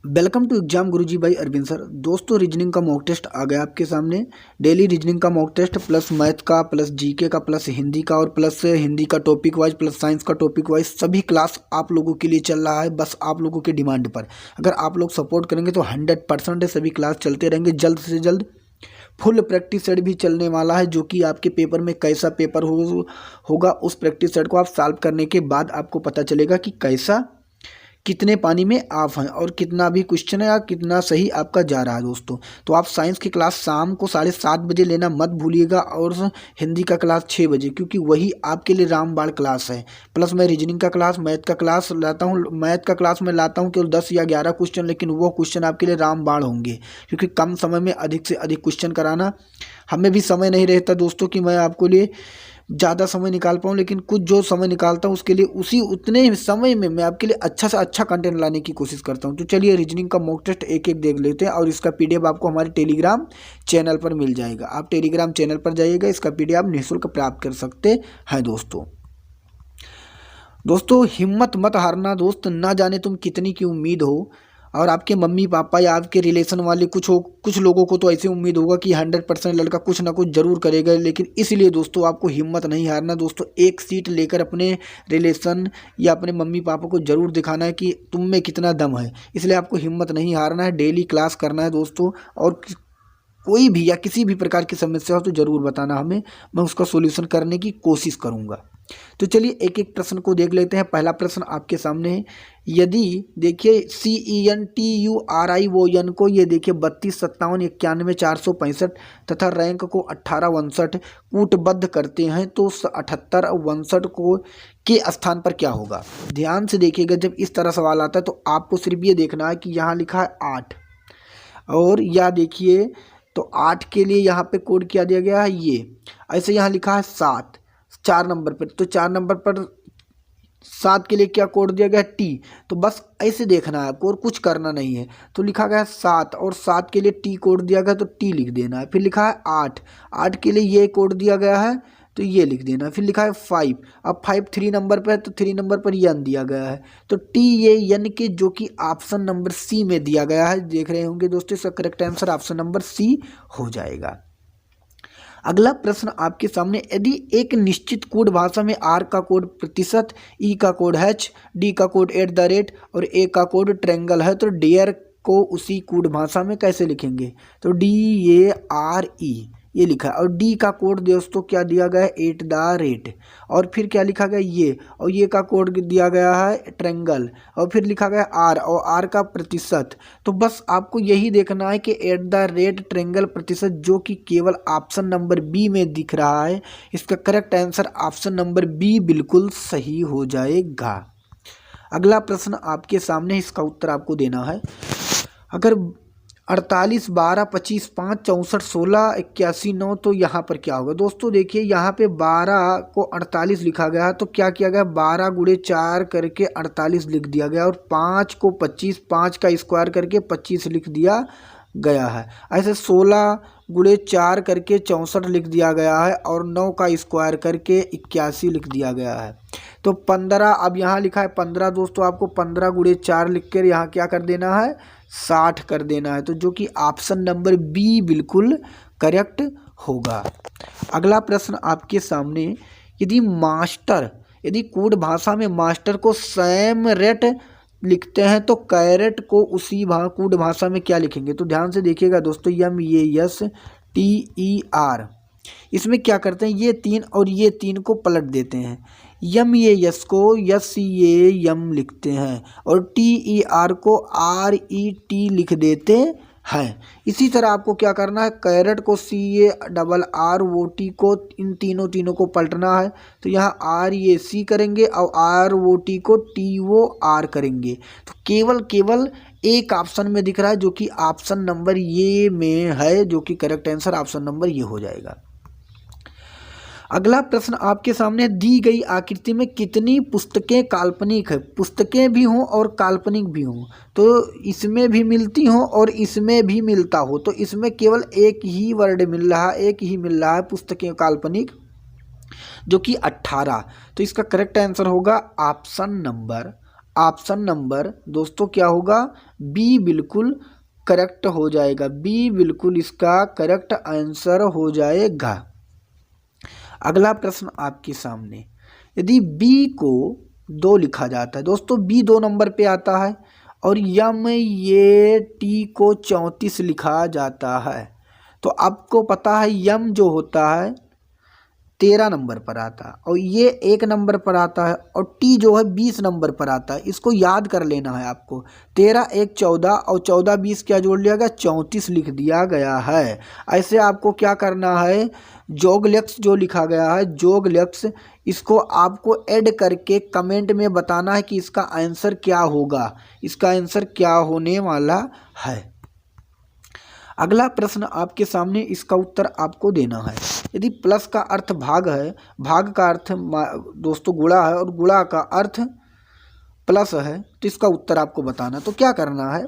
Welcome to exam गुरुजी भाई Arvind sir. दोस्तों reasoning का मॉक टेस्ट आ गया आपके सामने। डेली रीजनिंग का मॉक टेस्ट प्लस मैथ का प्लस जीके का प्लस हिंदी का और प्लस हिंदी का टॉपिक वाइज प्लस साइंस का टॉपिक वाइज सभी क्लास आप लोगों के लिए चल रहा है। बस आप लोगों के डिमांड पर अगर आप लोग सपोर्ट करेंगे तो 100% सभी क्लास चलते रहेंगे। जल्द से जल्द फुल प्रैक्टिस सेट भी चलने वाला है, जो कि आपके पेपर में कैसा पेपर होगा उस प्रैक्टिस सेट को आप सॉल्व करने के बाद आपको पता चलेगा कि कैसा कितने पानी में आप हैं और कितना भी क्वेश्चन है या कितना सही आपका जा रहा है। दोस्तों तो आप साइंस की क्लास शाम को 7:30 बजे लेना मत भूलिएगा और हिंदी का क्लास 6 बजे, क्योंकि वही आपके लिए रामबाण क्लास है। प्लस मैं रीजनिंग का क्लास मैथ का क्लास लाता हूँ। मैथ का क्लास मैं लाता हूँ केवल 10 या 11 क्वेश्चन, लेकिन वो क्वेश्चन आपके लिए रामबाण होंगे, क्योंकि कम समय में अधिक से अधिक क्वेश्चन कराना हमें भी समय नहीं रहता दोस्तों कि मैं आपको लिए ज़्यादा समय निकाल पाऊँ, लेकिन कुछ जो समय निकालता हूँ उसके लिए उतने समय में मैं आपके लिए अच्छा से अच्छा कंटेंट लाने की कोशिश करता हूँ। तो चलिए रीजनिंग का मॉक टेस्ट एक एक देख लेते हैं और इसका पीडीएफ आपको हमारे टेलीग्राम चैनल पर मिल जाएगा। आप टेलीग्राम चैनल पर जाइएगा, इसका पीडीएफ आप निःशुल्क प्राप्त कर सकते हैं। दोस्तों हिम्मत मत हारना दोस्त, ना जाने तुम कितनी की उम्मीद हो और आपके मम्मी पापा या आपके रिलेशन वाले कुछ लोगों को तो ऐसे उम्मीद होगा कि 100% लड़का कुछ ना कुछ जरूर करेगा। लेकिन इसलिए दोस्तों आपको हिम्मत नहीं हारना। दोस्तों एक सीट लेकर अपने रिलेशन या अपने मम्मी पापा को जरूर दिखाना है कि तुम में कितना दम है। इसलिए आपको हिम्मत नहीं हारना है, डेली क्लास करना है दोस्तों। और कोई भी या किसी भी प्रकार की समस्या हो तो ज़रूर बताना हमें, मैं उसका सोल्यूशन करने की कोशिश करूँगा। तो चलिए एक एक प्रश्न को देख लेते हैं। पहला प्रश्न आपके सामने है। यदि देखिए CENTURION को ये देखिए 32, 57, 91, 465 तथा रैंक को 18, 62 कूटबद्ध करते हैं तो 78 और 62 को के स्थान पर क्या होगा। ध्यान से देखिएगा, जब इस तरह सवाल आता है तो आपको सिर्फ ये देखना है कि यहाँ लिखा है 8 और या देखिए तो 8 के लिए यहाँ पे कोड क्या दिया गया है, ये ऐसे यहाँ लिखा है 7 4 नंबर पर, तो 4 नंबर पर 7 के लिए क्या कोड दिया गया है T। तो बस ऐसे देखना है आपको और कुछ करना नहीं है। तो लिखा गया है 7 और 7 के लिए T कोड दिया गया तो T लिख देना है। फिर लिखा है 8 के लिए ये कोड दिया गया है तो ये लिख देना है। फिर लिखा है 5, अब 5 3 नंबर पर है तो 3 नंबर पर यन दिया गया है तो T ये यन के जो कि ऑप्शन नंबर C में दिया गया है। देख रहे होंगे दोस्तों, इसका correct answer option number C हो जाएगा। अगला प्रश्न आपके सामने। यदि एक निश्चित कोड भाषा में R का कोड प्रतिशत, E का कोड H, D का कोड @ और A का कोड ट्रायंगल है तो डेयर को उसी कोड भाषा में कैसे लिखेंगे। तो DARE ये लिखा है और D का कोड दोस्तों क्या दिया गया है @ और फिर क्या लिखा गया ये, और ये का कोड दिया गया है ट्रायंगल और फिर लिखा गया R और R का प्रतिशत। तो बस आपको यही देखना है कि @ ट्रायंगल प्रतिशत, जो कि केवल ऑप्शन नंबर B में दिख रहा है। इसका correct answer option number B बिल्कुल सही हो जाएगा। अगला प्रश्न आपके सामने, इसका उत्तर आपको देना है। अगर 48, 12, 25, 5, 64, 16, 81, 9 तो यहाँ पर क्या होगा। दोस्तों देखिए यहाँ पे 12 को 48 लिखा गया है तो क्या किया गया, 12 गुणे 4 करके 48 लिख दिया गया और 5 को 25, 5 का स्क्वायर करके 25 लिख दिया गया है। ऐसे 16 गुणे 4 करके 64 लिख दिया गया है और 9 का स्क्वायर करके 81 लिख दिया गया है। तो 15, अब यहाँ लिखा है 15 दोस्तों, आपको 15 गुणे 4 लिख कर यहाँ क्या कर देना है 60 कर देना है। तो जो कि ऑप्शन नंबर B बिल्कुल करेक्ट होगा। अगला प्रश्न आपके सामने। यदि कोड भाषा में मास्टर को सैम रेट लिखते हैं तो कैरेट को उसी कोड भाषा में क्या लिखेंगे। तो ध्यान से देखिएगा दोस्तों, MESTER इसमें क्या करते हैं, ये 3 और ये 3 को पलट देते हैं। MES को SEAM लिखते हैं और TER को RET लिख देते हैं। इसी तरह आपको क्या करना है, कैरेट को CARROT को इन तीनों को पलटना है। तो यहाँ RAC करेंगे और ROT को TOR करेंगे। तो केवल एक ऑप्शन में दिख रहा है जो कि ऑप्शन नंबर ये में है, जो कि करेक्ट आंसर ऑप्शन नंबर ये हो जाएगा। अगला प्रश्न आपके सामने। दी गई आकृति में कितनी पुस्तकें काल्पनिक है। पुस्तकें भी हों और काल्पनिक भी हों, तो इसमें भी मिलती हों और इसमें भी मिलता हो, तो इसमें केवल एक ही वर्ड मिल रहा है, पुस्तकें काल्पनिक, जो कि 18। तो इसका करेक्ट आंसर होगा ऑप्शन नंबर ऑप्शन नंबर दोस्तों क्या होगा, बी बिल्कुल करेक्ट हो जाएगा। बी बिल्कुल इसका करेक्ट आंसर हो जाएगा। अगला प्रश्न आपके सामने, यदि बी को 2 लिखा जाता है दोस्तों, बी 2 नंबर पे आता है और यम ये टी को 34 लिखा जाता है, तो आपको पता है यम जो होता है 13 नंबर पर आता है और ये 1 नंबर पर आता है और टी जो है 20 नंबर पर आता है। इसको याद कर लेना है आपको। 13 1 14 और 14 20 क्या जोड़ लिया गया, 34 लिख दिया गया है। ऐसे आपको क्या करना है, जोगलेक्स जो लिखा गया है जोगलेक्स, इसको आपको ऐड करके कमेंट में बताना है कि इसका आंसर क्या होगा, इसका आंसर क्या होने वाला है। अगला प्रश्न आपके सामने, इसका उत्तर आपको देना है। यदि प्लस का अर्थ भाग है, भाग का अर्थ दोस्तों गुणा है और गुणा का अर्थ प्लस है, तो इसका उत्तर आपको बताना। तो क्या करना है,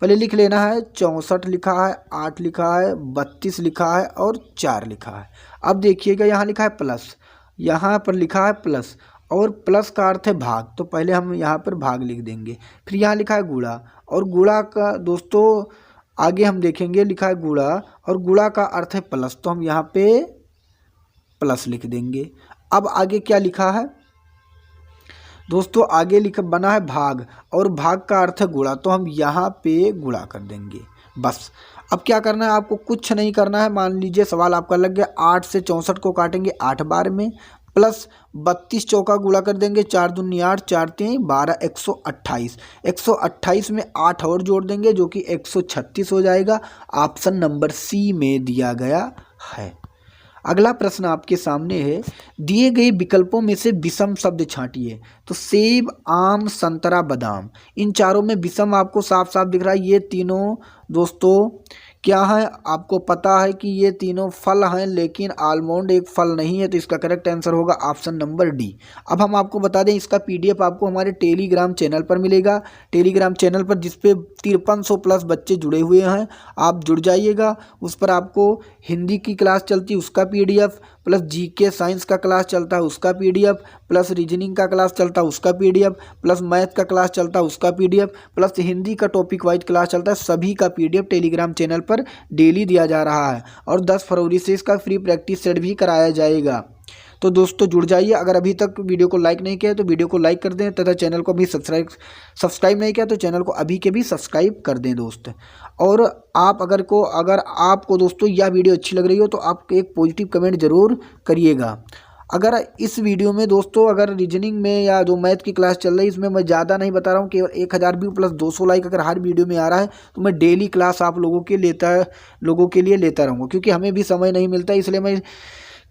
पहले लिख लेना है 64 लिखा है, 8 लिखा है, 32 लिखा है और 4 लिखा है। अब देखिएगा यहाँ लिखा है प्लस, यहाँ पर लिखा है प्लस और प्लस का अर्थ है भाग, तो पहले हम यहाँ पर भाग लिख देंगे। फिर यहाँ लिखा है गुणा और गुणा का दोस्तों आगे हम देखेंगे लिखा है गुणा और गुणा का अर्थ है प्लस, तो हम यहाँ पे प्लस लिख देंगे। अब आगे क्या लिखा है दोस्तों, आगे लिखा बना है भाग और भाग का अर्थ है गुणा, तो हम यहाँ पे गुणा कर देंगे बस। अब क्या करना है आपको, कुछ नहीं करना है। मान लीजिए सवाल आपका लग गया, 8 से 64 को काटेंगे 8 बार में, प्लस 32 चौका गुणा कर देंगे, 4 दूनी 8, 4 3 12, 128। 128 में 8 और जोड़ देंगे जो कि 136 हो जाएगा। ऑप्शन नंबर सी में दिया गया है। अगला प्रश्न आपके सामने है, दिए गए विकल्पों में से विषम शब्द छांटिए। तो सेब, आम, संतरा, बादाम, इन चारों में विषम आपको साफ साफ दिख रहा है। ये तीनों दोस्तों क्या है, आपको पता है कि ये तीनों फल हैं, लेकिन आलमंड एक फल नहीं है, तो इसका करेक्ट आंसर होगा ऑप्शन नंबर डी। अब हम आपको बता दें, इसका पीडीएफ आपको हमारे टेलीग्राम चैनल पर मिलेगा। टेलीग्राम चैनल पर जिसपे 5300 प्लस बच्चे जुड़े हुए हैं, आप जुड़ जाइएगा। उस पर आपको हिंदी की क्लास चलती है उसका पीडीएफ, प्लस जीके साइंस का क्लास चलता है उसका पीडीएफ, प्लस रीजनिंग का क्लास चलता है उसका पीडीएफ, प्लस मैथ का क्लास चलता है उसका पीडीएफ, प्लस हिंदी का टॉपिक वाइज क्लास चलता है। सभी का पीडीएफ टेलीग्राम चैनल पर डेली दिया जा रहा है और 10 फरवरी से इसका फ्री प्रैक्टिस सेट भी कराया जाएगा। तो दोस्तों जुड़ जाइए। अगर अभी तक वीडियो को लाइक नहीं किया तो वीडियो को लाइक कर दें तथा चैनल को भी सब्सक्राइब नहीं किया तो चैनल को अभी के भी सब्सक्राइब कर दें दोस्त। और आप अगर आपको दोस्तों यह वीडियो अच्छी लग रही हो तो आप एक पॉजिटिव कमेंट जरूर करिएगा। अगर इस वीडियो में दोस्तों अगर रीजनिंग में या जो मैथ की क्लास चल रही है इसमें मैं ज़्यादा नहीं बता रहा हूँ, केवल 1000 व्यू प्लस 200 लाइक अगर हर वीडियो में आ रहा है तो मैं डेली क्लास आप लोगों के लिए लेता रहूँगा, क्योंकि हमें भी समय नहीं मिलता, इसलिए मैं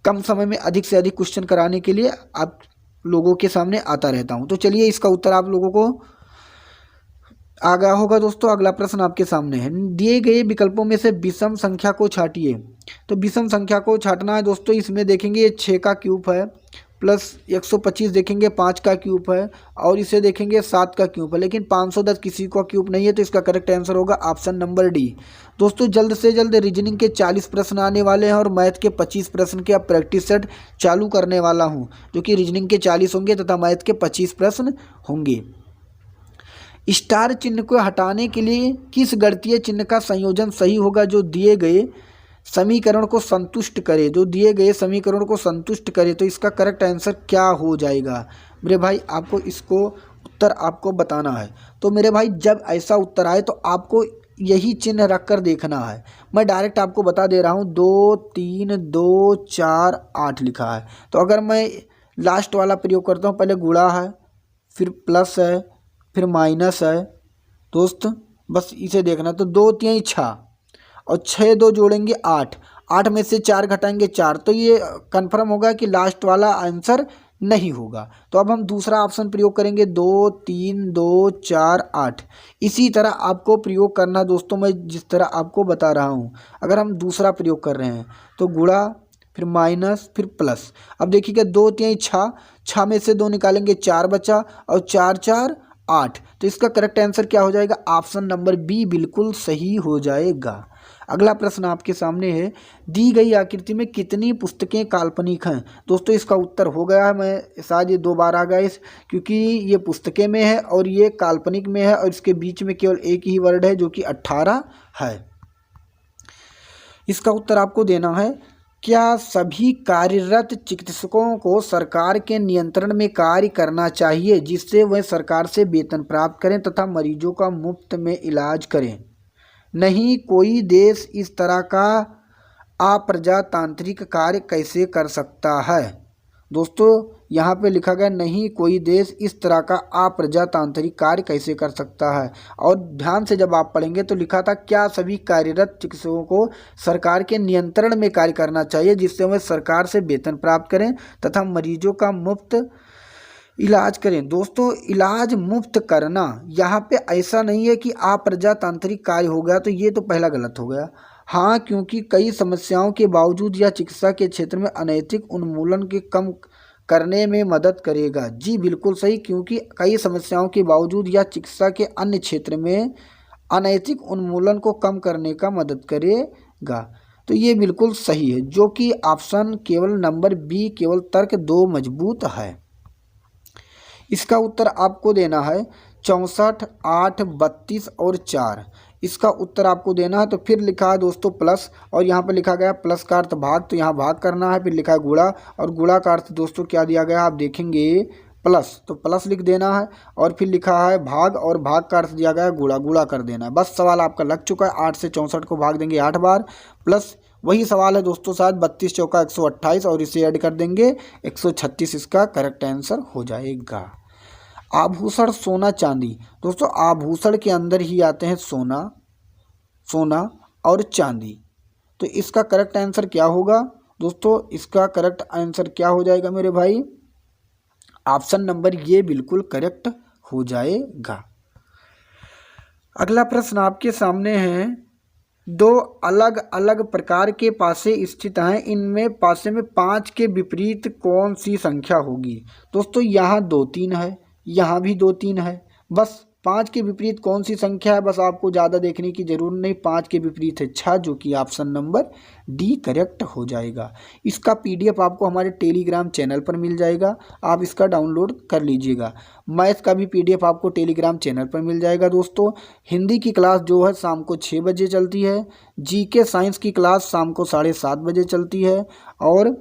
कम समय में अधिक से अधिक क्वेश्चन कराने के लिए आप लोगों के सामने आता रहता हूं। तो चलिए इसका उत्तर आप लोगों को आ गया होगा दोस्तों। अगला प्रश्न आपके सामने है, दिए गए विकल्पों में से विषम संख्या को छांटिए। तो विषम संख्या को छांटना है दोस्तों, इसमें देखेंगे ये 6 का क्यूब है, प्लस 125 देखेंगे 5 का क्यूब है और इसे देखेंगे 7 का क्यूब है, लेकिन 510 किसी का क्यूब नहीं है, तो इसका करेक्ट आंसर होगा ऑप्शन नंबर डी। दोस्तों जल्द से जल्द रीजनिंग के 40 प्रश्न आने वाले हैं और मैथ के 25 प्रश्न के अब प्रैक्टिस सेट चालू करने वाला हूं, जो कि रीजनिंग के 40 होंगे तथा मैथ के 25 प्रश्न होंगे। स्टार चिन्ह को हटाने के लिए किस गणितीय चिन्ह का संयोजन सही होगा जो दिए गए समीकरण को संतुष्ट करे, तो इसका करेक्ट आंसर क्या हो जाएगा मेरे भाई, आपको इसको उत्तर आपको बताना है। तो मेरे भाई जब ऐसा उत्तर आए तो आपको यही चिन्ह रख कर देखना है। मैं डायरेक्ट आपको बता दे रहा हूँ, 2 3 2 4 8 लिखा है, तो अगर मैं लास्ट वाला प्रयोग करता हूँ, पहले गुणा है, फिर प्लस है, फिर माइनस है दोस्त, बस इसे देखना। तो 2 3 6 और 6 2 जोड़ेंगे 8, 8 में से 4 घटाएंगे 4, तो ये कंफर्म होगा कि लास्ट वाला आंसर नहीं होगा। तो अब हम दूसरा ऑप्शन प्रयोग करेंगे, 2 3 2 4 8। इसी तरह आपको प्रयोग करना दोस्तों, मैं जिस तरह आपको बता रहा हूँ। अगर हम दूसरा प्रयोग कर रहे हैं तो गुणा, फिर माइनस, फिर प्लस। अब देखिएगा 2 3 6, 6 में से 2 निकालेंगे 4 बचा और 4 4 8। तो इसका करेक्ट आंसर क्या हो जाएगा? ऑप्शन नंबर बी बिल्कुल सही हो जाएगा। अगला प्रश्न आपके सामने है, दी गई आकृति में कितनी पुस्तकें काल्पनिक हैं? दोस्तों इसका उत्तर हो गया है, मैं शायद ये 2 बार आ गया क्योंकि ये पुस्तकें में है और ये काल्पनिक में है और इसके बीच में केवल एक ही वर्ड है जो कि 18 है। इसका उत्तर आपको देना है, क्या सभी कार्यरत चिकित्सकों को सरकार के नियंत्रण में कार्य करना चाहिए जिससे वह सरकार से वेतन प्राप्त करें तथा मरीजों का मुफ्त में इलाज करें? नहीं, कोई देश इस तरह का अप्रजातांत्रिक कार्य कैसे कर सकता है? दोस्तों यहाँ पे लिखा गया, नहीं कोई देश इस तरह का अप्रजातांत्रिक कार्य कैसे कर सकता है। और ध्यान से जब आप पढ़ेंगे तो लिखा था, क्या सभी कार्यरत चिकित्सकों को सरकार के नियंत्रण में कार्य करना चाहिए जिससे वह सरकार से वेतन प्राप्त करें तथा मरीजों का मुफ्त इलाज करें। दोस्तों इलाज मुफ्त करना, यहाँ पे ऐसा नहीं है कि अप्रजातांत्रिक कार्य हो गया, तो ये तो पहला गलत हो गया। हाँ, क्योंकि कई समस्याओं के बावजूद यह चिकित्सा के क्षेत्र में अनैतिक उन्मूलन के कम करने में मदद करेगा। जी बिल्कुल सही, क्योंकि कई समस्याओं के बावजूद यह चिकित्सा के अन्य क्षेत्र में अनैतिक उन्मूलन को कम करने का मदद करेगा। तो ये बिल्कुल सही है, जो कि ऑप्शन केवल नंबर बी केवल तर्क 2 मजबूत है। इसका उत्तर आपको देना है 64, 8, 32 और 4। इसका उत्तर आपको देना है। तो फिर लिखा है दोस्तों प्लस, और यहाँ पर लिखा गया प्लस का अर्थ भाग, तो यहाँ भाग करना है। फिर लिखा है गुणा, और गुणा का अर्थ दोस्तों क्या दिया गया आप देखेंगे प्लस, तो प्लस लिख देना है। और फिर लिखा है भाग, और भाग का अर्थ दिया गया है गुणा, गुणा कर देना है। बस सवाल आपका लग चुका है। 8 से 64 को भाग देंगे 8 बार, प्लस वही सवाल है दोस्तों शायद 32 चौका 128, और इसे ऐड कर देंगे 136। इसका करेक्ट आंसर हो जाएगा। आभूषण सोना चांदी, दोस्तों आभूषण के अंदर ही आते हैं सोना, सोना और चांदी। तो इसका करेक्ट आंसर क्या होगा दोस्तों? इसका करेक्ट आंसर क्या हो जाएगा मेरे भाई? ऑप्शन नंबर ये बिल्कुल करेक्ट हो जाएगा। अगला प्रश्न आपके सामने है, 2 अलग अलग प्रकार के पासे स्थित हैं, इनमें पासे में 5 के विपरीत कौन सी संख्या होगी? दोस्तों यहाँ 2, 3 है, यहाँ भी 2, 3 है। बस 5 के विपरीत कौन सी संख्या है, बस आपको ज़्यादा देखने की जरूरत नहीं। 5 के विपरीत है 6, जो कि ऑप्शन नंबर डी करेक्ट हो जाएगा। इसका पीडीएफ आपको हमारे टेलीग्राम चैनल पर मिल जाएगा, आप इसका डाउनलोड कर लीजिएगा। मैथ का भी पीडीएफ आपको टेलीग्राम चैनल पर मिल जाएगा। दोस्तों हिंदी की क्लास जो है शाम को 6 बजे चलती है, जीके साइंस की क्लास शाम को 7:30 बजे चलती है, और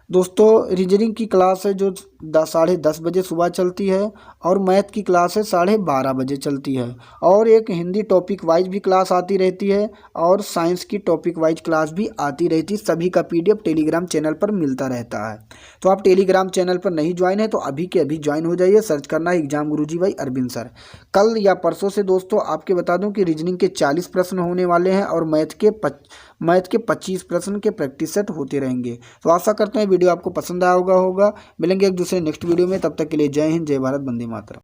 दोस्तों रीजनिंग की क्लास है जो 10:30 बजे सुबह चलती है, और मैथ की क्लास है 12:30 बजे चलती है, और एक हिंदी टॉपिक वाइज भी क्लास आती रहती है, और साइंस की टॉपिक वाइज क्लास भी आती रहती है। सभी का पीडीएफ टेलीग्राम चैनल पर मिलता रहता है। तो आप टेलीग्राम चैनल पर नहीं ज्वाइन है तो अभी के अभी ज्वाइन हो जाइए। सर्च करना है एग्जाम गुरुजी भाई अरविंद सर। कल या परसों से दोस्तों आपके बता दूं कि रीजनिंग के 40 प्रश्न होने वाले हैं, और मैथ के 25 प्रश्न के प्रैक्टिस सेट होते रहेंगे। तो आशा करते हैं वीडियो आपको पसंद आया होगा। मिलेंगे एक दूसरे नेक्स्ट वीडियो में, तब तक के लिए जय हिंद, जय भारत, वंदे मातरम।